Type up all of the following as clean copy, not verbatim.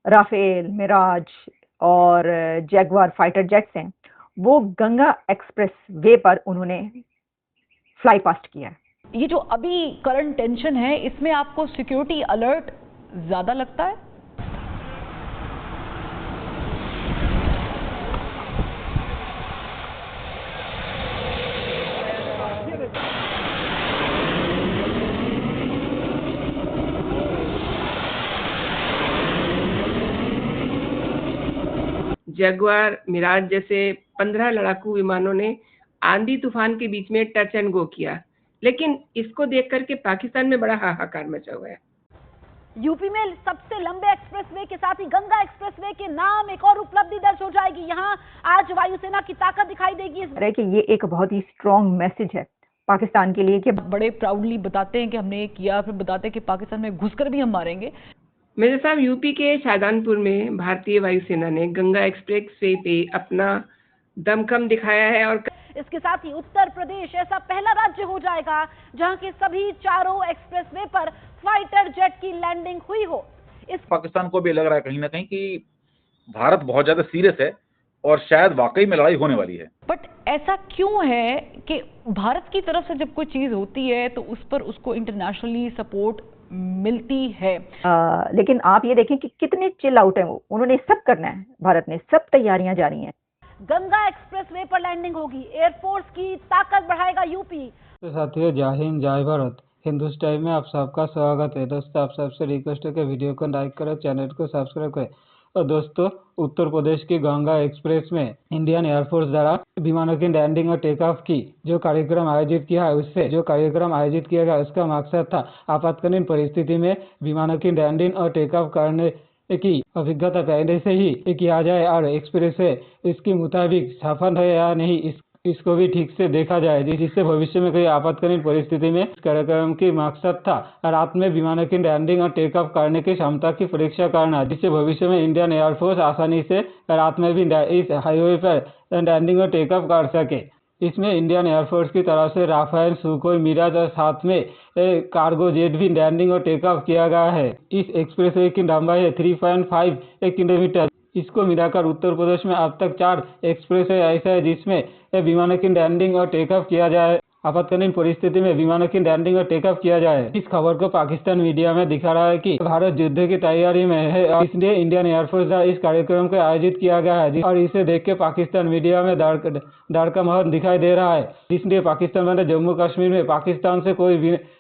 Rafale, Miraj और Jaguar fighter jets हैं, वो गंगा एक्सप्रेस वे पर उन्होंने फ्लाई पास्ट किया है। ये जो अभी करंट टेंशन है, इसमें आपको सिक्योरिटी अलर्ट ज्यादा लगता है? जगुआर, मिराज जैसे 15 लड़ाकू विमानों ने आंधी तूफान के बीच में टच एंड गो किया, लेकिन इसको देख करके पाकिस्तान में बड़ा हाहाकार मचा हुआ है। यूपी में सबसे लंबे एक्सप्रेसवे के साथ ही गंगा एक्सप्रेसवे के नाम एक और उपलब्धि दर्ज हो जाएगी। यहाँ आज वायुसेना की ताकत दिखाई देगी। कि ये एक बहुत ही स्ट्रॉन्ग मैसेज है पाकिस्तान के लिए कि बड़े प्राउडली बताते हैं कि हमने ये किया, फिर बताते हैं कि पाकिस्तान में घुसकर भी हम मारेंगे। मेरे साहब, यूपी के शाहजहानपुर में भारतीय वायुसेना ने गंगा एक्सप्रेस वे पे अपना दमखम दिखाया है और इसके साथ ही उत्तर प्रदेश ऐसा पहला राज्य हो जाएगा जहां के सभी चारों एक्सप्रेसवे पर फाइटर जेट की लैंडिंग हुई हो। इस पाकिस्तान को भी लग रहा है कहीं ना कहीं कि भारत बहुत ज्यादा सीरियस है और शायद वाकई में लड़ाई होने वाली है। बट ऐसा क्यों है कि भारत की तरफ से जब कोई चीज होती है तो उस पर उसको इंटरनेशनली सपोर्ट मिलती है। लेकिन आप ये देखें कि कितने चिल आउट हैं वो, उन्होंने सब करना है, भारत ने सब तैयारियां जारी हैं। गंगा एक्सप्रेसवे पर लैंडिंग होगी, एयरफोर्स की ताकत बढ़ाएगा यूपी। तो साथियों, जय हिंद जय भारत। हिंदुस्तान में आप सबका स्वागत है। दोस्तों, आप सबसे रिक्वेस्ट है कि वीडियो को लाइक करें, चैनल को सब्सक्राइब करें। और दोस्तों, उत्तर प्रदेश की गंगा एक्सप्रेस में इंडियन एयरफोर्स द्वारा विमानों की लैंडिंग और टेक ऑफ की जो कार्यक्रम आयोजित किया है, उसका मकसद था आपातकालीन परिस्थिति में विमानों की लैंडिंग और टेक ऑफ करने की अभिज्ञता पहले से ही किया जाए और एक्सप्रेस है इसके मुताबिक सफल है या नहीं इसको भी ठीक से देखा जाए, जिससे भविष्य में कोई आपातकालीन परिस्थिति में कार्यक्रम की मकसद था रात में विमानों की लैंडिंग और टेक ऑफ करने की क्षमता की परीक्षा करना, जिससे भविष्य में इंडियन एयरफोर्स आसानी से रात में भी इस हाईवे पर लैंडिंग और टेक ऑफ कर सके। इसमें इंडियन एयरफोर्स की तरफ से राफेल, सुखोई, मिराज और साथ में कार्गो जेट भी लैंडिंग और टेक ऑफ किया गया है। इस एक्सप्रेसवे की लंबाई है 3.5 किलोमीटर। इसको मिलाकर उत्तर प्रदेश में अब तक 4 एक्सप्रेस ऐसा है जिसमें विमानों की लैंडिंग और टेक ऑफ किया जाए, आपातकालीन परिस्थिति में विमानों की लैंडिंग और टेक ऑफ किया जाए। इस खबर को पाकिस्तान मीडिया में दिखा रहा है कि भारत युद्ध की तैयारी में है, इसलिए इंडियन एयरफोर्स द्वारा इस कार्यक्रम को आयोजित किया गया है और इसे देख के पाकिस्तान मीडिया में डर का माहौल दिखाई दे रहा है। इसलिए पाकिस्तान वाले जम्मू कश्मीर में पाकिस्तान से कोई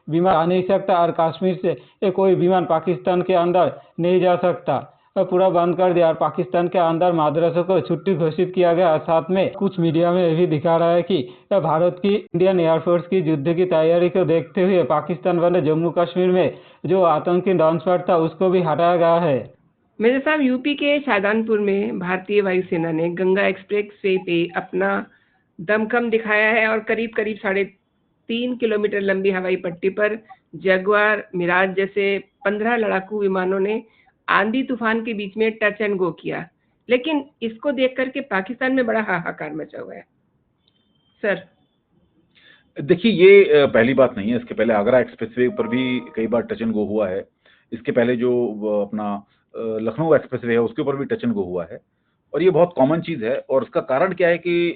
विमान आ नहीं सकता और कश्मीर से कोई विमान पाकिस्तान के अंदर नहीं जा सकता, पूरा बंद कर दिया और पाकिस्तान के अंदर मदरसों को छुट्टी घोषित किया गया। साथ में कुछ मीडिया में भी दिखा रहा है कि भारत की इंडियन एयरफोर्स की युद्ध की तैयारी को देखते हुए पाकिस्तान वाले जम्मू कश्मीर में जो आतंकी लॉन्च पैड था उसको भी हटाया गया है। मेरे साहब, यूपी के शाहजहानपुर में भारतीय वायुसेना ने गंगा एक्सप्रेस वे पे अपना दमखम दिखाया है और करीब करीब 3.5 किलोमीटर लंबी हवाई पट्टी पर जगुआर, मिराज जैसे 15 लड़ाकू विमानों ने आंधी तूफान के बीच में टच एंड गो किया, लेकिन इसको देख करके पाकिस्तान में बड़ा हाहाकार मचा हुआ है। सर देखिए, ये पहली बात नहीं है। इसके पहले आगरा एक्सप्रेसवे पर भी कई बार टच एंड गो हुआ है। इसके पहले जो अपना लखनऊ एक्सप्रेसवे है उसके ऊपर भी टच एंड गो हुआ है और ये बहुत कॉमन चीज है। और उसका कारण क्या है कि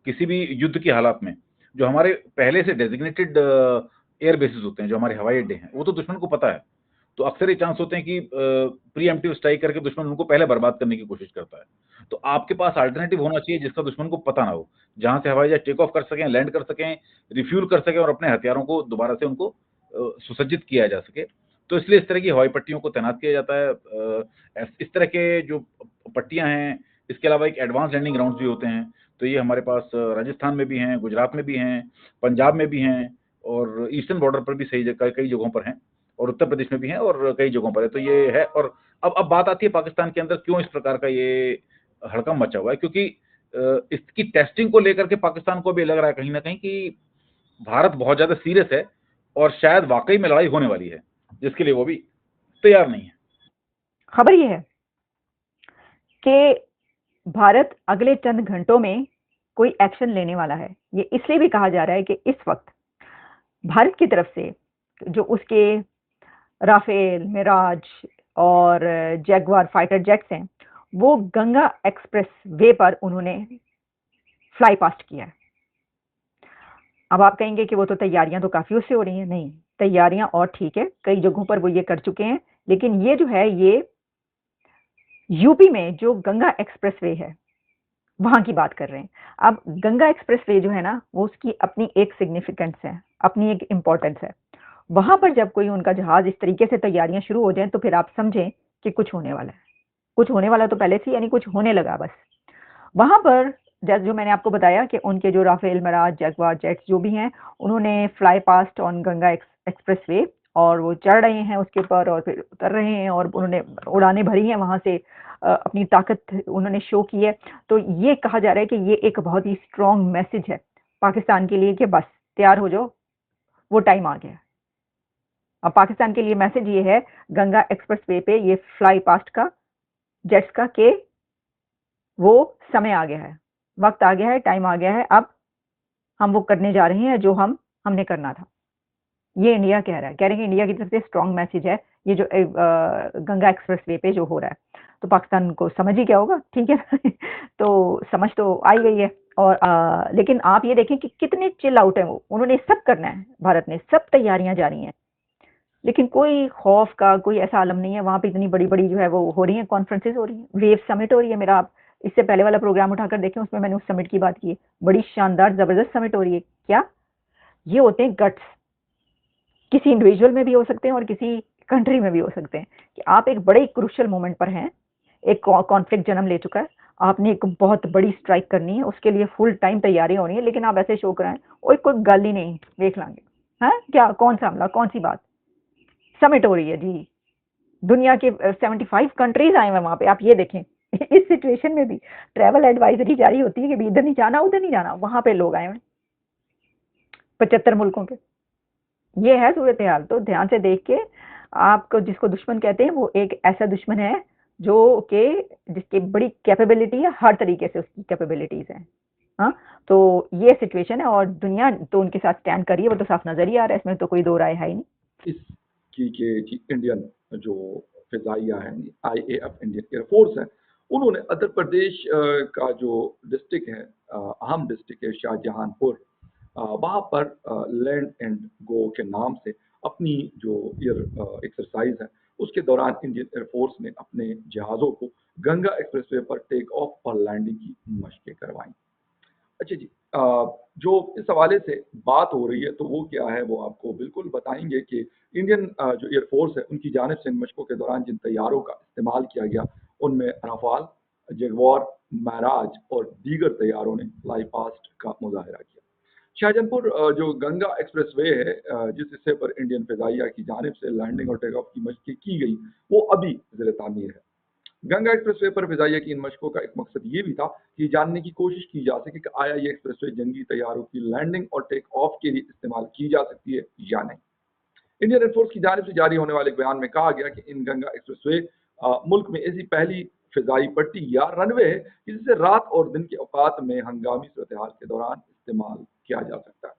किसी भी युद्ध की हालात में जो हमारे पहले से डेजिग्नेटेड एयर बेसिस होते हैं, जो हमारे हवाई अड्डे हैं, वो तो दुश्मन को पता है, तो अक्सर ये चांस होते हैं कि प्रीएम्प्टिव स्ट्राइक करके दुश्मन उनको पहले बर्बाद करने की कोशिश करता है। तो आपके पास अल्टरनेटिव होना चाहिए जिसका दुश्मन को पता ना हो, जहां से हवाई जहाज टेक ऑफ कर सकें, लैंड कर सकें, रिफ्यूल कर सकें और अपने हथियारों को दोबारा से उनको सुसज्जित किया जा सके। तो इसलिए इस तरह की हवाई पट्टियों को तैनात किया जाता है। इस तरह के जो पट्टियां हैं, इसके अलावा एक एडवांस लैंडिंग ग्राउंड भी होते हैं। तो ये हमारे पास राजस्थान में भी हैं, गुजरात में भी हैं, पंजाब में भी हैं और ईस्टर्न बॉर्डर पर भी कई जगहों पर हैं और उत्तर प्रदेश में भी हैं और कई जगहों पर है। तो ये है। और अब बात आती है पाकिस्तान के अंदर क्यों इस प्रकार का ये हड़कंप मचा हुआ है, क्योंकि इसकी टेस्टिंग को लेकर के पाकिस्तान को भी लग रहा है कहीं ना कहीं कि भारत बहुत ज्यादा सीरियस है और शायद वाकई में लड़ाई होने वाली है, जिसके लिए वो भी तैयार नहीं है। खबर यह है कि भारत अगले चंद घंटों में कोई एक्शन लेने वाला है। ये इसलिए भी कहा जा रहा है कि इस वक्त भारत की तरफ से जो उसके राफेल, मिराज और जैगवार फाइटर जेट्स हैं, वो गंगा एक्सप्रेस वे पर उन्होंने फ्लाई पास्ट किया है। अब आप कहेंगे कि वो तो तैयारियां तो काफी उससे हो रही हैं। नहीं, तैयारियां और ठीक है, कई जगहों पर वो ये कर चुके हैं, लेकिन ये जो है ये यूपी में जो गंगा एक्सप्रेस वे है वहां की बात कर रहे हैं। अब गंगा एक्सप्रेस वे जो है ना, वो उसकी अपनी एक सिग्निफिकेंस है, अपनी एक इंपॉर्टेंस है। वहां पर जब कोई उनका जहाज इस तरीके से तैयारियां शुरू हो जाएं तो फिर आप समझें कि कुछ होने वाला है। कुछ होने वाला तो पहले से, यानी कुछ होने लगा बस। वहां पर जैसे जो मैंने आपको बताया कि उनके जो राफेल, मिराज, जगुआर जेट्स जो भी हैं, उन्होंने fly past on Ganga express way, और वो चढ़ रहे हैं उसके ऊपर और फिर उतर रहे हैं और उन्होंने उड़ानें भरी हैं वहां से, अपनी ताकत उन्होंने शो की है। तो ये कहा जा रहा है कि ये एक बहुत ही स्ट्रॉन्ग मैसेज है पाकिस्तान के लिए कि बस तैयार हो जाओ, वो टाइम आ गया। अब पाकिस्तान के लिए मैसेज ये है गंगा एक्सप्रेस वे पे ये फ्लाई पास्ट का, जेट्स का, के वो समय आ गया है, वक्त आ गया है, टाइम आ गया है, अब हम वो करने जा रहे हैं जो हमने करना था। ये इंडिया कह रहा है, कह रहे हैं कि इंडिया की तरफ से स्ट्रॉन्ग मैसेज है ये जो गंगा एक्सप्रेस वे पे जो हो रहा है। तो पाकिस्तान को समझ ही क्या होगा, ठीक है। तो समझ तो आई गई है। और लेकिन आप ये देखें कि कितने चिल आउट है वो, उन्होंने सब करना है, भारत ने सब तैयारियां जारी हैं, लेकिन कोई खौफ का कोई ऐसा आलम नहीं है। वहां पे इतनी बड़ी बड़ी जो है वो हो रही है, कॉन्फ्रेंसेज हो रही है, वेव समिट हो रही है। मेरा आप इससे पहले वाला प्रोग्राम उठाकर देखें, उसमें मैंने उस समिट की बात की है। बड़ी शानदार जबरदस्त समिट हो रही है। क्या ये होते हैं गट्स, किसी इंडिविजुअल में भी हो सकते हैं और किसी कंट्री में भी हो सकते हैं, कि आप एक बड़े क्रूशियल मोमेंट पर हैं, एक कॉन्फ्लिक्ट जन्म ले चुका है, आपने एक बहुत बड़ी स्ट्राइक करनी है, उसके लिए फुल टाइम तैयारी हो रही है, लेकिन आप ऐसे शो कराएं और कोई गल ही नहीं, देख लेंगे। हाँ, क्या कौन सा हमला, कौन सी बात, समिट हो रही है जी, दुनिया के 75 कंट्रीज आए हुए वहां पे। आप ये देखें इस सिचुएशन में भी ट्रैवल एडवाइजरी जारी होती है कि भी इधर नहीं जाना उधर नहीं जाना, वहां पे लोग आए हुए 75 मुल्कों के। ये है सूरत हाल। तो ध्यान से देख के, आपको जिसको दुश्मन कहते हैं वो एक ऐसा दुश्मन है जो कि जिसकी बड़ी कैपेबिलिटी है, हर तरीके से उसकी कैपेबिलिटीज हैं। हाँ, तो ये सिचुएशन है और दुनिया तो उनके साथ स्टैंड करिए, वो तो साफ नजर ही आ रहा है, इसमें तो कोई दो राय है ही नहीं। इसकी के इंडियन जो फिजाइया है, IAF इंडियन एयरफोर्स है, उन्होंने उत्तर प्रदेश का जो डिस्ट्रिक्ट है, अहम डिस्ट्रिक्ट है शाहजहांपुर, वहाँ पर लैंड एंड गो के नाम से अपनी जो एयर एक्सरसाइज है, उसके दौरान इंडियन एयरफोर्स ने अपने जहाज़ों को गंगा एक्सप्रेसवे पर टेक ऑफ और लैंडिंग की मशकें करवाई। अच्छा जी, जो इस हवाले से बात हो रही है तो वो क्या है, वो आपको बिल्कुल बताएंगे कि इंडियन जो एयरफोर्स है, उनकी जानिब से इन मशकों के दौरान जिन तैयारों का इस्तेमाल किया गया, उनमें राफाल, जगुआर, महराज और दीगर तैयारों ने फ्लाई पास्ट का मुजाहरा किया। शाहजहांपुर जो गंगा एक्सप्रेस वे है, जिस हिस्से पर इंडियन फिजाइया की जानिब से लैंडिंग और टेक ऑफ की मशकें की गई, वो अभी ज़ेर तामीर है। गंगा एक्सप्रेसवे पर फिजाइया की इन मशकों का एक मकसद ये भी था कि जानने की कोशिश की जा सके कि आया ये एक्सप्रेसवे जंगी तैयारों की लैंडिंग और टेक ऑफ के लिए इस्तेमाल की जा सकती है या नहीं। इंडियन एयरफोर्स की जानिब से जारी होने वाले बयान में कहा गया कि इन गंगा एक्सप्रेसवे मुल्क में ऐसी पहली फिजाई पट्टी या रनवे है जिसे रात और दिन के औकात में हंगामी सूरत हाल के दौरान इस्तेमाल किया जा सकता है।